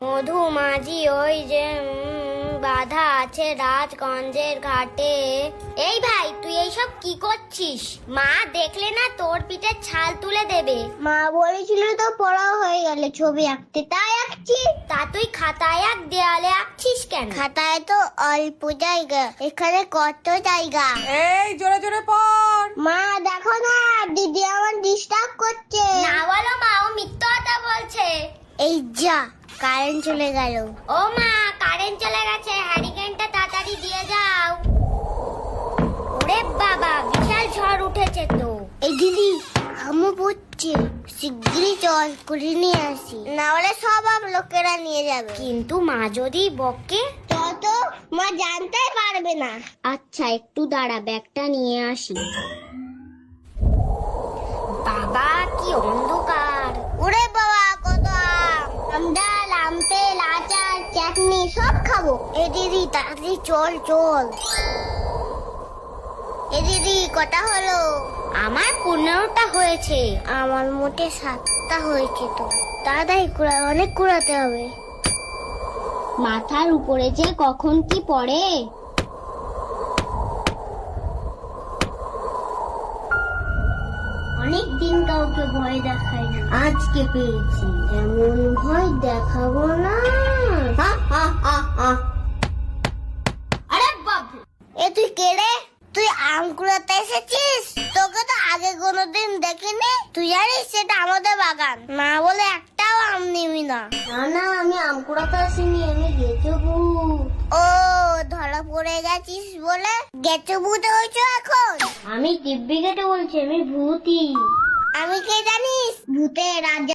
মধুমাঝি ওই যে বাধা আছে রাজগঞ্জের ঘাটে। এই ভাই, তুই এইসব কি করছিস? মা দেখলে না তোর পিঠের ছাল তুলে দেবে। মা বলেছিল তো পড়া হয়ে গেলে ছবি আঁকতে, তাই আঁকছি। তা তুই খাতায় আঁক, দেয়ালে আঁকছিস কেন? খাতায় তো অল্প জায়গা, এখানে কত জায়গা। এই জোরে জোরে পড়। মা দেখো না, দিদি আমার ডিস্টার্ব করছে। না বলো মা, ও মিথ্যা কথা বলছে। এই যা, কারেন্ট চলে গেল। ও মা, কারেন্ট চলে গেছে, হ্যারিকেনটা তাড়াতাড়ি দিয়ে যাও। ওরে বাবা, বিশাল ঝড় উঠেছে তো। এই দিদি, হামু পড়ছে, শিগগিরই চল করে নিয়ে আসি, না হলে সব লোকেরা নিয়ে যাবে। কিন্তু মা যদি বকে? তত মা জানতেই পারবে না। আচ্ছা, একটু দাঁড়া, ব্যাগটা নিয়ে আসি। বাবা, কি অন্ধকার! ওরে বাবা, কত আম! আমডাল, আমপেল, আচার, চাটনি সব খাবো। এ দিদি তাড়াতাড়ি চল চল। এ দিদি, কটা হলো? আমার 15টা হয়েছে। আমার মোটে 7টা হয়েছে তো। তাড়াতাড়ি অনেক কুড়াতে হবে। মাথার উপরে যে কখন কি পড়ে। অনেক দিন কাউকে ভয় দেখাই না, আজকে পেয়েছি। এমন ভয় দেখাবো না। আরে বাবা, এ তুই কে রে? তুই আম কুড়াতে এসেছিস? তোকে তো আগে কোনোদিন দেখিনি। তুই জানিস সেটা আমাদের বাগান, না বলে একটাও আম নিবি না। না, আমি আম কুড়াতে আসিনি, আমি গেছো ভূত। ও, ধরা পড়ে গেছিস বলে গেছো ভূত হয়েছো এখন? আমি দিব্যি কেটে বলছি, আমি ভূতই। আমি কে জানিস? ভূতের রাজা।